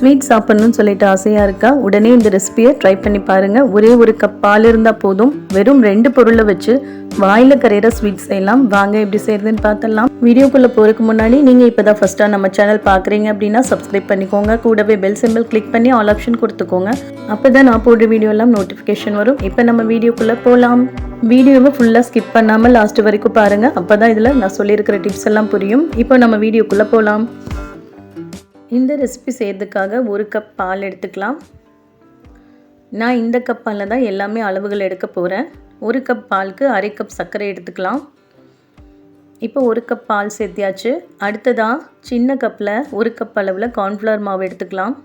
Sweet சாப்பிடணும்னு சொல்லிட்டு ஆசையாக இருக்கா? உடனே இந்த ரெசிபியை ட்ரை பண்ணி பாருங்கள். ஒரே ஒரு கப் பால் இருந்தால் போதும். வெறும் 2 பொருளை வச்சு வாயில் கரையிற ஸ்வீட் செய்யலாம். வாங்க எப்படி செய்யறதுன்னு பார்த்துடலாம். வீடியோக்குள்ளே போகிறதுக்கு முன்னாடி நீங்கள் இப்போ தான் ஃபஸ்ட்டாக நம்ம சேனல் பார்க்குறீங்க அப்படின்னா சப்ஸ்கிரைப் பண்ணிக்கோங்க. கூடவே பெல் சிம்பிள் கிளிக் பண்ணி ஆல் ஆப்ஷன் கொடுத்துக்கோங்க. அப்போ தான் நான் போடுற வீடியோ எல்லாம் நோட்டிஃபிகேஷன் வரும். இப்போ நம்ம வீடியோக்குள்ளே போகலாம். வீடியோவை ஃபுல்லாக ஸ்கிப் பண்ணாமல் லாஸ்ட் வரைக்கும் பாருங்கள். அப்போ தான் இதில் நான் சொல்லியிருக்கிற டிப்ஸ் எல்லாம் புரியும். இப்போ நம்ம வீடியோக்குள்ளே போகலாம். இந்த ரெசிபி செய்கிறதுக்காக 1 கப் பால் எடுத்துக்கலாம். நான் இந்த கப்பால் தான் எல்லாமே அளவுகள் எடுக்க போகிறேன். 1 கப் பாலுக்கு அரை கப் சர்க்கரை எடுத்துக்கலாம். இப்போ 1 கப் பால் சேர்த்தியாச்சு. அடுத்ததாக சின்ன கப்பில் 1 கப் அளவில் கார்ன்ஃப்ளவர் மாவு எடுத்துக்கலாம்.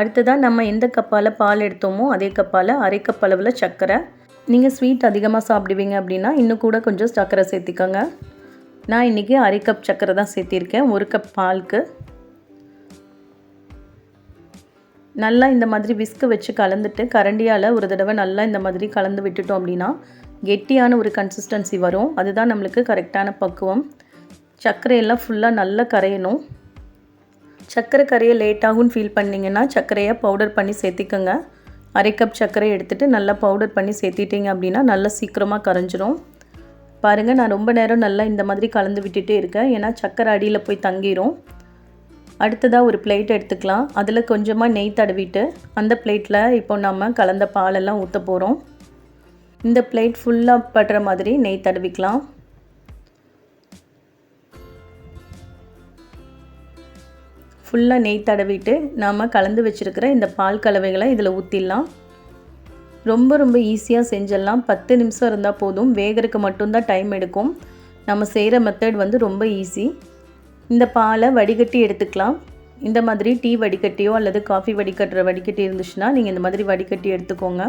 அடுத்ததாக நம்ம எந்த கப்பால் பால் எடுத்தோமோ அதே கப்பால் அரை கப் அளவில் சர்க்கரை. நீங்கள் ஸ்வீட் அதிகமாக சாப்பிடுவீங்க அப்படின்னா இன்னும் கூட கொஞ்சம் சர்க்கரை சேர்த்திக்கோங்க. நான் இன்றைக்கி அரை கப் சர்க்கரை தான் சேர்த்திருக்கேன் 1 கப் பாலுக்கு. நல்லா இந்த மாதிரி விஸ்கு வச்சு கலந்துட்டு கரண்டியால் ஒரு தடவை நல்லா இந்த மாதிரி கலந்து விட்டுட்டோம் அப்படின்னா கெட்டியான ஒரு கன்சிஸ்டன்சி வரும். அதுதான் நம்மளுக்கு கரெக்டான பக்குவம். சர்க்கரையெல்லாம் ஃபுல்லாக நல்லா கரையணும். சர்க்கரை கரையை லேட்டாகும்னு ஃபீல் பண்ணிங்கன்னா சர்க்கரையை பவுடர் பண்ணி சேர்த்திக்கோங்க. அரை கப் சர்க்கரை எடுத்துகிட்டு நல்லா பவுடர் பண்ணி சேர்த்திட்டிங்க அப்படின்னா நல்லா சீக்கிரமாக கரைஞ்சிரும். பாருங்கள், நான் ரொம்ப நேரம் நல்லா இந்த மாதிரி கலந்து விட்டுட்டே இருக்கேன். ஏன்னா சர்க்கரை அடியில் போய் தங்கிரும். அடுத்ததாக ஒரு பிளேட் எடுத்துக்கலாம். அதில் கொஞ்சமாக நெய் தடவிட்டு அந்த பிளேட்டில் இப்போ நம்ம கலந்த பாலெல்லாம் ஊற்ற போகிறோம். இந்த பிளேட் ஃபுல்லாக படுற மாதிரி நெய் தடவிக்கலாம். ஃபுல்லாக நெய் தடவிட்டு நாம் கலந்து வச்சுருக்கிற இந்த பால் கலவைகளை இதில் ஊற்றிடலாம். ரொம்ப ஈஸியாக செஞ்சிடலாம். 10 நிமிஷம் இருந்தால் போதும். வேகிறதுக்கு மட்டும்தான் டைம் எடுக்கும். நம்ம செய்கிற மெத்தட் வந்து ரொம்ப ஈஸி. இந்த பாலை வடிகட்டி எடுத்துக்கலாம். இந்த மாதிரி டீ வடிகட்டியோ அல்லது காஃபி வடிகட்டுற வடிகட்டி இருந்துச்சுன்னா நீங்கள் இந்த மாதிரி வடிகட்டி எடுத்துக்கோங்க.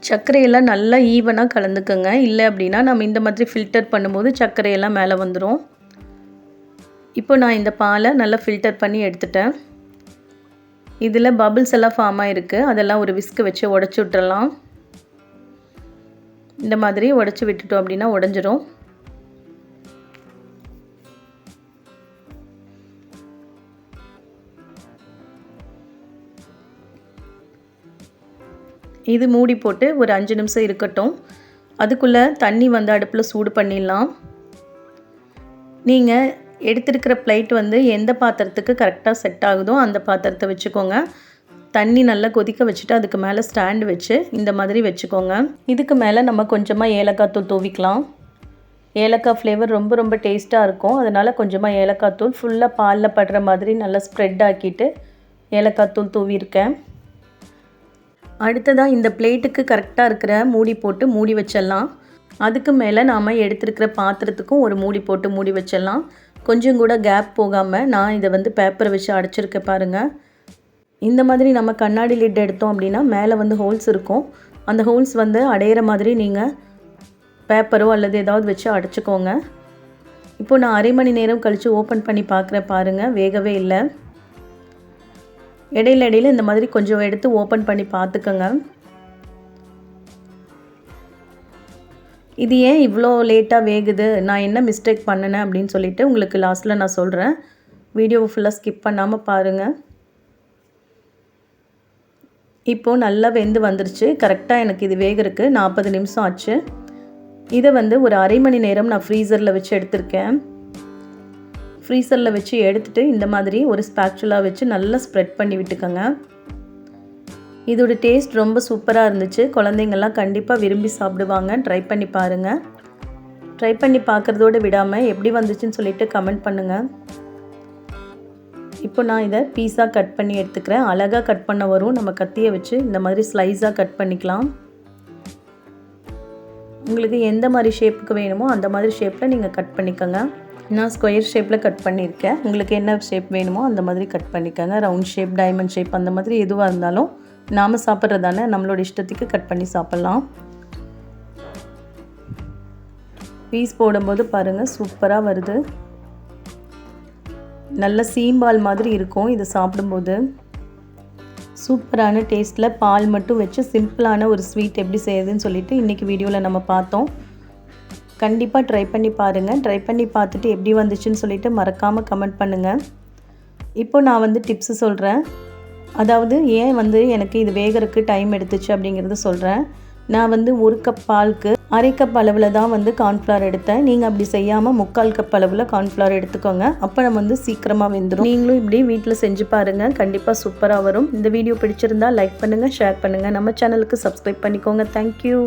சர்க்கரையெல்லாம் நல்லா ஈவனாக கலந்துக்கோங்க. இல்லை அப்படின்னா நம்ம இந்த மாதிரி ஃபில்டர் பண்ணும்போது சர்க்கரையெல்லாம் மேலே வந்துடும். இப்போ நான் இந்த பாலை நல்லா ஃபில்டர் பண்ணி எடுத்துட்டேன். இதில் பபிள்ஸ் எல்லாம் ஃபார்ம் ஆகிருக்கு. அதெல்லாம் ஒரு விஸ்கு வச்சு உடச்சி விட்டுறலாம். இந்த மாதிரி உடச்சி விட்டுட்டோம் அப்படின்னா உடஞ்சிரும். இது மூடி போட்டு ஒரு 5 நிமிஷம் இருக்கட்டும். அதுக்குள்ளே தண்ணி வந்து அடுப்பில் சூடு பண்ணிடலாம். நீங்கள் எடுத்துருக்கிற பிளேட் வந்து எந்த பாத்திரத்துக்கு கரெக்டாக செட் ஆகுதோ அந்த பாத்திரத்தை வச்சுக்கோங்க. தண்ணி நல்லா கொதிக்க வச்சுட்டு அதுக்கு மேலே ஸ்டாண்டு வச்சு இந்த மாதிரி வச்சுக்கோங்க. இதுக்கு மேலே நம்ம கொஞ்சமாக ஏலக்காய் தூள் தூவிக்கலாம். ஏலக்காய் ஃப்ளேவர் ரொம்ப டேஸ்ட்டாக இருக்கும். அதனால் கொஞ்சமாக ஏலக்காய் தூள் ஃபுல்லாக பாலில் படுற மாதிரி நல்லா ஸ்ப்ரெட் ஆக்கிட்டு ஏலக்காய் தூள் தூவிருக்கேன். அடுத்ததாக இந்த பிளேட்டுக்கு கரெக்டாக இருக்கிற மூடி போட்டு மூடி வச்சிடலாம். அதுக்கு மேலே நாம் எடுத்துருக்கிற பாத்திரத்துக்கும் ஒரு மூடி போட்டு மூடி வச்சிடலாம். கொஞ்சம் கூட கேப் போகாமல் நான் இதை வந்து பேப்பரை வச்சு அடைச்சிருக்கேன் பாருங்கள். இந்த மாதிரி நம்ம கண்ணாடி லிட் எடுத்தோம் அப்படின்னா மேலே வந்து ஹோல்ஸ் இருக்கும். அந்த ஹோல்ஸ் வந்து அடையிற மாதிரி நீங்கள் பேப்பரோ அல்லது ஏதாவது வச்சு அடைச்சிக்கோங்க. இப்போ நான் அரை மணி நேரம் கழித்து ஓப்பன் பண்ணி பார்க்குறேன். பாருங்கள், வேகவே இல்லை. இடையில இந்த மாதிரி கொஞ்சம் எடுத்து ஓப்பன் பண்ணி பார்த்துக்கோங்க. இது ஏன் இவ்வளோ லேட்டாக வேகுது, நான் என்ன மிஸ்டேக் பண்ணினேன் அப்படின்னு சொல்லிட்டு உங்களுக்கு லாஸ்ட்டில் நான் சொல்கிறேன். வீடியோவை ஃபுல்லாக ஸ்கிப் பண்ணாமல் பாருங்கள். இப்போது நல்லா வெந்து வந்துருச்சு. கரெக்டாக எனக்கு இது வேகிறதுக்கு 40 நிமிஷம் ஆச்சு. இதை வந்து ஒரு அரை மணி நேரம் நான் ஃப்ரீசரில் வச்சு எடுத்திருக்கேன். ஃப்ரீசரில் வச்சு எடுத்துகிட்டு இந்த மாதிரி ஒரு ஸ்பேச்சுலா வச்சு நல்லா ஸ்ப்ரெட் பண்ணி விட்டுக்கோங்க. இதோட டேஸ்ட் ரொம்ப சூப்பராக இருந்துச்சு. குழந்தைங்கள்லாம் கண்டிப்பாக விரும்பி சாப்பிடுவாங்க. ட்ரை பண்ணி பாருங்கள். ட்ரை பண்ணி பார்க்குறதோடு விடாமல் எப்படி வந்துச்சுன்னு சொல்லிட்டு கமெண்ட் பண்ணுங்கள். இப்போ நான் இதை பீஸாக கட் பண்ணி எடுத்துக்கிறேன். அழகாக கட் பண்ண வரும். நம்ம கத்தியை வச்சு இந்த மாதிரி ஸ்லைஸாக கட் பண்ணிக்கலாம். உங்களுக்கு எந்த மாதிரி ஷேப்புக்கு வேணுமோ அந்த மாதிரி ஷேப்பில் நீங்கள் கட் பண்ணிக்கோங்க. நான் ஸ்கொயர் ஷேப்பில் கட் பண்ணியிருக்கேன். உங்களுக்கு என்ன ஷேப் வேணுமோ அந்த மாதிரி கட் பண்ணிக்கோங்க. ரவுண்ட் ஷேப், டைமண்ட் ஷேப், அந்த மாதிரி எதுவாக இருந்தாலும் நாம் சாப்பிட்றதானே, நம்மளோட இஷ்டத்துக்கு கட் பண்ணி சாப்பிட்லாம். பீஸ் போடும்போது பாருங்கள் சூப்பராக வருது. நல்ல சீம்பால் மாதிரி இருக்கும் இது சாப்பிடும்போது. சூப்பரான டேஸ்ட்டில் பால் மட்டும் வச்சு சிம்பிளான ஒரு ஸ்வீட் எப்படி செய்யுதுன்னு சொல்லிட்டு இன்றைக்கி வீடியோவில் நம்ம பார்த்தோம். கண்டிப்பாக ட்ரை பண்ணி பாருங்கள். ட்ரை பண்ணி பார்த்துட்டு எப்படி வந்துச்சுன்னு சொல்லிட்டு மறக்காமல் கமெண்ட் பண்ணுங்கள். இப்போ நான் வந்து டிப்ஸு சொல்கிறேன். அதாவது ஏன் வந்து எனக்கு இது வேகறதுக்கு டைம் எடுத்துச்சு அப்படிங்கிறது சொல்கிறேன். நான் வந்து 1 கப் பாலுக்கு 1/2 கப் அளவில் தான் வந்து கார்ன்ஃப்ளவர் எடுத்தேன். நீங்கள் அப்படி செய்யாமல் 3/4 கப் அளவில் கார்ன்ஃப்ளவர் எடுத்துக்கோங்க. அப்போ நம்ம வந்து சீக்கிரமாக வெந்துடும். நீங்களும் இப்படி வீட்டில் செஞ்சு பாருங்கள். கண்டிப்பாக சூப்பராக வரும். இந்த வீடியோ பிடிச்சிருந்தா லைக் பண்ணுங்கள், ஷேர் பண்ணுங்கள். நம்ம சேனலுக்கு சப்ஸ்கிரைப் பண்ணிக்கோங்க. தேங்க்யூ.